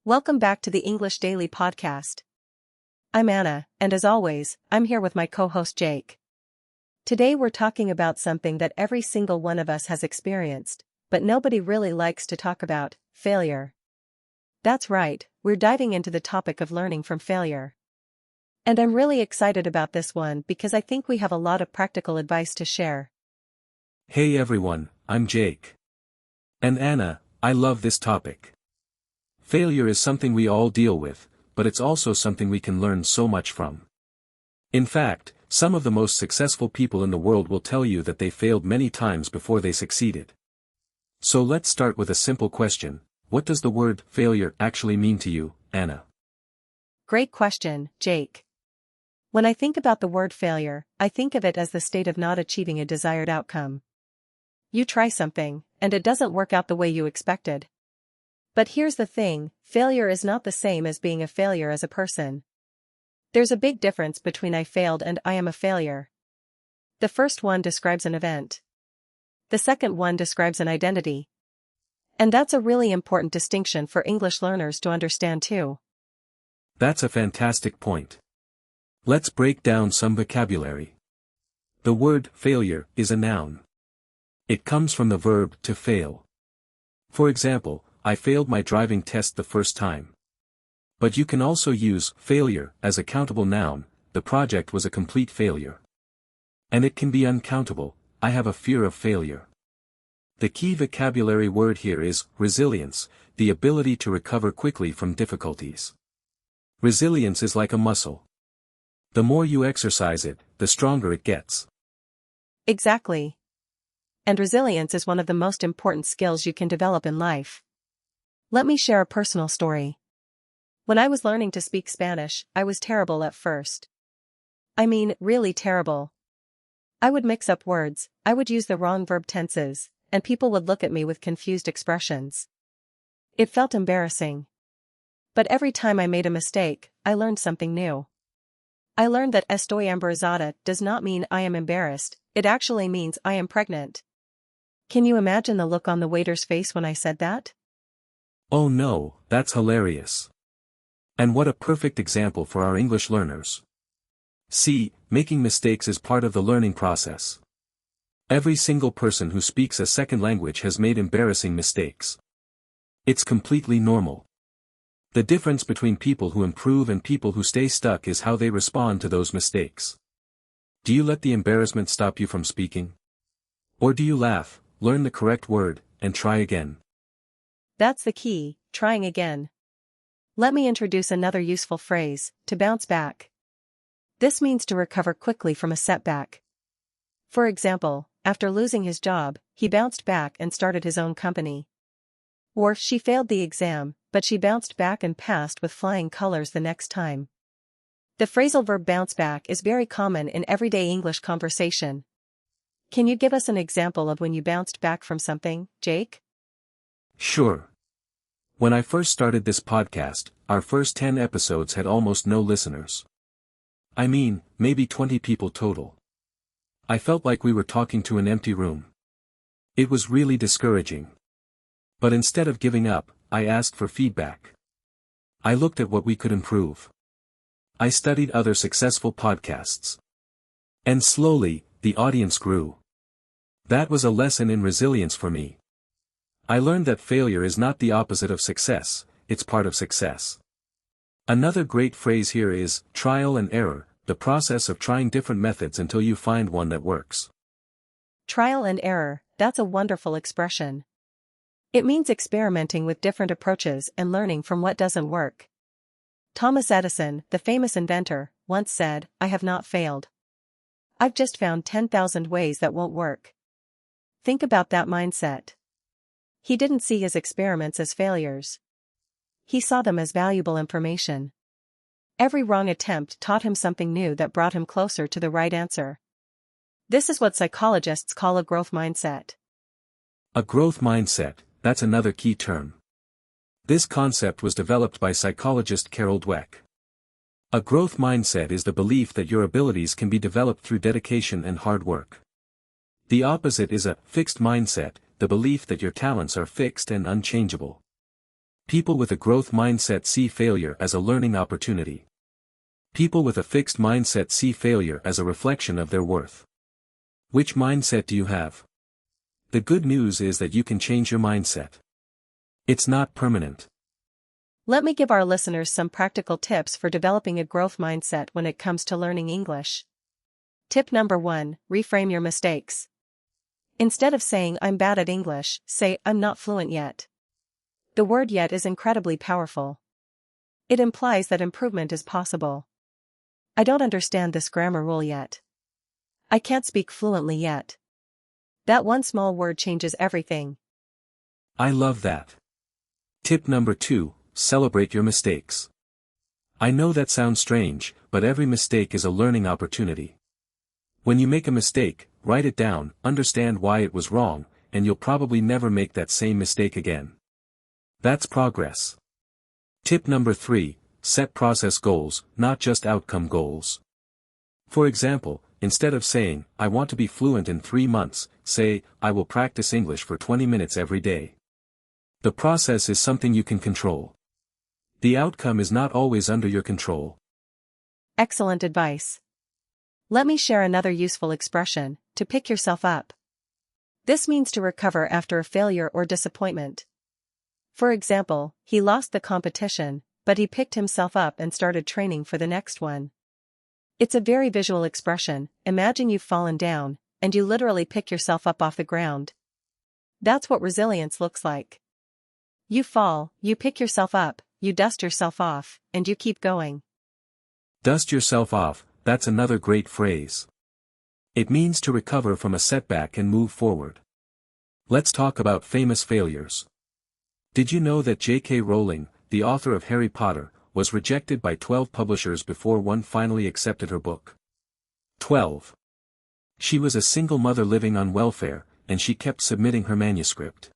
Welcome back to the English Daily Podcast. I'm Anna, and as always, I'm here with my co-host Jake. Today we're talking about something that every single one of us has experienced, but nobody really likes to talk about: failure. That's right, we're diving into the topic of learning from failure. And I'm really excited about this one because I think we have a lot of practical advice to share. Hey everyone, I'm Jake. And Anna, I love this topic. Failure is something we all deal with, but it's also something we can learn so much from. In fact, some of the most successful people in the world will tell you that they failed many times before they succeeded. So let's start with a simple question: what does the word failure actually mean to you, Anna? Great question, Jake. When I think about the word failure, I think of it as the state of not achieving a desired outcome. You try something, and it doesn't work out the way you expected. But here's the thing: failure is not the same as being a failure as a person. There's a big difference between I failed and I am a failure. The first one describes an event. The second one describes an identity. And that's a really important distinction for English learners to understand too. That's a fantastic point. Let's break down some vocabulary. The word failure is a noun. It comes from the verb to fail. For example, I failed my driving test the first time. But you can also use failure as a countable noun: the project was a complete failure. And it can be uncountable: I have a fear of failure. The key vocabulary word here is resilience, the ability to recover quickly from difficulties. Resilience is like a muscle. The more you exercise it, the stronger it gets. Exactly. And resilience is one of the most important skills you can develop in life. Let me share a personal story. When I was learning to speak Spanish, I was terrible at first. I mean, really terrible. I would mix up words, I would use the wrong verb tenses, and people would look at me with confused expressions. It felt embarrassing. But every time I made a mistake, I learned something new. I learned that estoy embarazada does not mean I am embarrassed, it actually means I am pregnant. Can you imagine the look on the waiter's face when I said that? Oh no, that's hilarious. And what a perfect example for our English learners. See, making mistakes is part of the learning process. Every single person who speaks a second language has made embarrassing mistakes. It's completely normal. The difference between people who improve and people who stay stuck is how they respond to those mistakes. Do you let the embarrassment stop you from speaking? Or do you laugh, learn the correct word, and try again? That's the key: trying again. Let me introduce another useful phrase: to bounce back. This means to recover quickly from a setback. For example, after losing his job, he bounced back and started his own company. Or, she failed the exam, but she bounced back and passed with flying colors the next time. The phrasal verb bounce back is very common in everyday English conversation. Can you give us an example of when you bounced back from something, Jake? Sure. When I first started this podcast, our first 10 episodes had almost no listeners. I mean, maybe 20 people total. I felt like we were talking to an empty room. It was really discouraging. But instead of giving up, I asked for feedback. I looked at what we could improve. I studied other successful podcasts. And slowly, the audience grew. That was a lesson in resilience for me. I learned that failure is not the opposite of success, it's part of success. Another great phrase here is trial and error, the process of trying different methods until you find one that works. Trial and error, that's a wonderful expression. It means experimenting with different approaches and learning from what doesn't work. Thomas Edison, the famous inventor, once said, "I have not failed. I've just found 10,000 ways that won't work." Think about that mindset. He didn't see his experiments as failures. He saw them as valuable information. Every wrong attempt taught him something new that brought him closer to the right answer. This is what psychologists call a growth mindset. A growth mindset, that's another key term. This concept was developed by psychologist Carol Dweck. A growth mindset is the belief that your abilities can be developed through dedication and hard work. The opposite is a fixed mindset, the belief that your talents are fixed and unchangeable. People with a growth mindset see failure as a learning opportunity. People with a fixed mindset see failure as a reflection of their worth. Which mindset do you have? The good news is that you can change your mindset. It's not permanent. Let me give our listeners some practical tips for developing a growth mindset when it comes to learning English. Tip number 1, reframe your mistakes. Instead of saying I'm bad at English, say I'm not fluent yet. The word yet is incredibly powerful. It implies that improvement is possible. I don't understand this grammar rule yet. I can't speak fluently yet. That one small word changes everything. I love that. Tip number 2, celebrate your mistakes. I know that sounds strange, but every mistake is a learning opportunity. When you make a mistake, write it down, understand why it was wrong, and you'll probably never make that same mistake again. That's progress. Tip number 3, set process goals, not just outcome goals. For example, instead of saying, I want to be fluent in 3 months, say, I will practice English for 20 minutes every day. The process is something you can control. The outcome is not always under your control. Excellent advice. Let me share another useful expression, to pick yourself up. This means to recover after a failure or disappointment. For example, he lost the competition, but he picked himself up and started training for the next one. It's a very visual expression. Imagine you've fallen down, and you literally pick yourself up off the ground. That's what resilience looks like. You fall, you pick yourself up, you dust yourself off, and you keep going. Dust yourself off, that's another great phrase. It means to recover from a setback and move forward. Let's talk about famous failures. Did you know that J.K. Rowling, the author of Harry Potter, was rejected by 12 publishers before one finally accepted her book? 12. She was a single mother living on welfare, and she kept submitting her manuscript.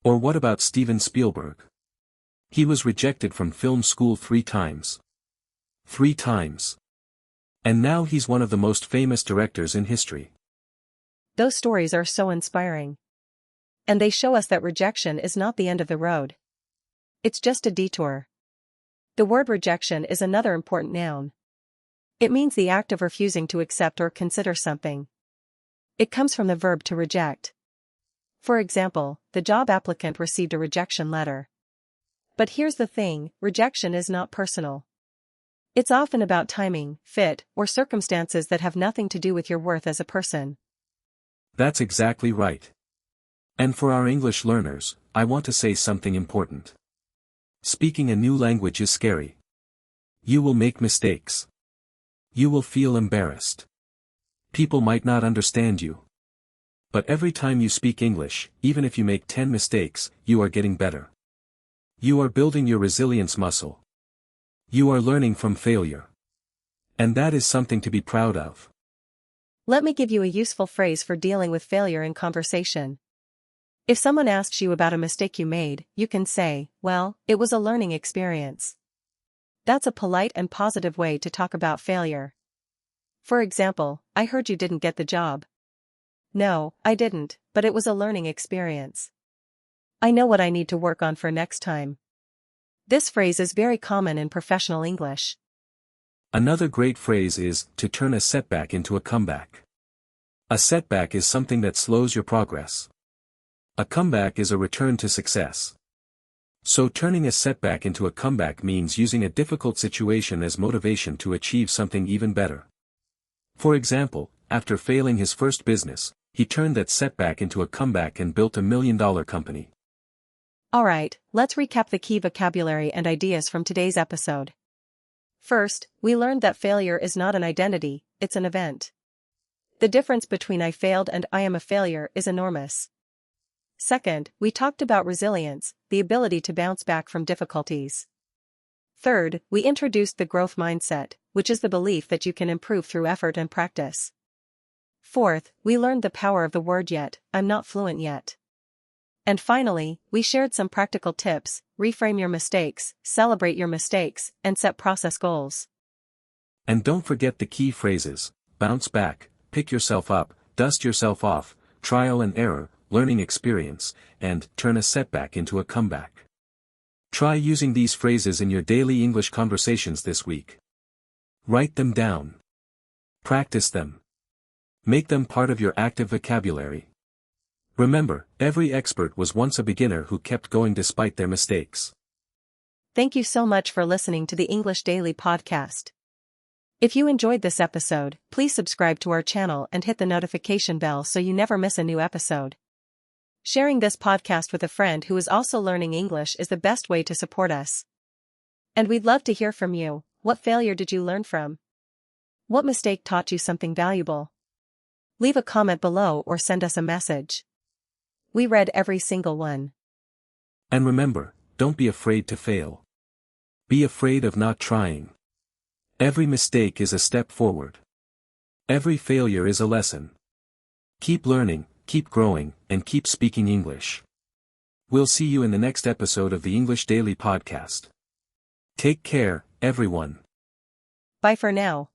Or what about Steven Spielberg? He was rejected from film school 3 times. 3 times. And now he's one of the most famous directors in history. Those stories are so inspiring. And they show us that rejection is not the end of the road. It's just a detour. The word rejection is another important noun. It means the act of refusing to accept or consider something. It comes from the verb to reject. For example, the job applicant received a rejection letter. But here's the thing, rejection is not personal. It's often about timing, fit, or circumstances that have nothing to do with your worth as a person. That's exactly right. And for our English learners, I want to say something important. Speaking a new language is scary. You will make mistakes. You will feel embarrassed. People might not understand you. But every time you speak English, even if you make 10 mistakes, you are getting better. You are building your resilience muscle. You are learning from failure. And that is something to be proud of. Let me give you a useful phrase for dealing with failure in conversation. If someone asks you about a mistake you made, you can say, well, it was a learning experience. That's a polite and positive way to talk about failure. For example, I heard you didn't get the job. No, I didn't, but it was a learning experience. I know what I need to work on for next time. This phrase is very common in professional English. Another great phrase is, to turn a setback into a comeback. A setback is something that slows your progress. A comeback is a return to success. So turning a setback into a comeback means using a difficult situation as motivation to achieve something even better. For example, after failing his first business, he turned that setback into a comeback and built a $1 million company. Alright, let's recap the key vocabulary and ideas from today's episode. First, we learned that failure is not an identity, it's an event. The difference between I failed and I am a failure is enormous. Second, we talked about resilience, the ability to bounce back from difficulties. Third, we introduced the growth mindset, which is the belief that you can improve through effort and practice. Fourth, we learned the power of the word yet, I'm not fluent yet. And finally, we shared some practical tips, reframe your mistakes, celebrate your mistakes, and set process goals. And don't forget the key phrases, bounce back, pick yourself up, dust yourself off, trial and error, learning experience, and turn a setback into a comeback. Try using these phrases in your daily English conversations this week. Write them down. Practice them. Make them part of your active vocabulary. Remember, every expert was once a beginner who kept going despite their mistakes. Thank you so much for listening to the English Daily Podcast. If you enjoyed this episode, please subscribe to our channel and hit the notification bell so you never miss a new episode. Sharing this podcast with a friend who is also learning English is the best way to support us. And we'd love to hear from you. What failure did you learn from? What mistake taught you something valuable? Leave a comment below or send us a message. We read every single one. And remember, don't be afraid to fail. Be afraid of not trying. Every mistake is a step forward. Every failure is a lesson. Keep learning, keep growing, and keep speaking English. We'll see you in the next episode of the English Daily Podcast. Take care, everyone. Bye for now.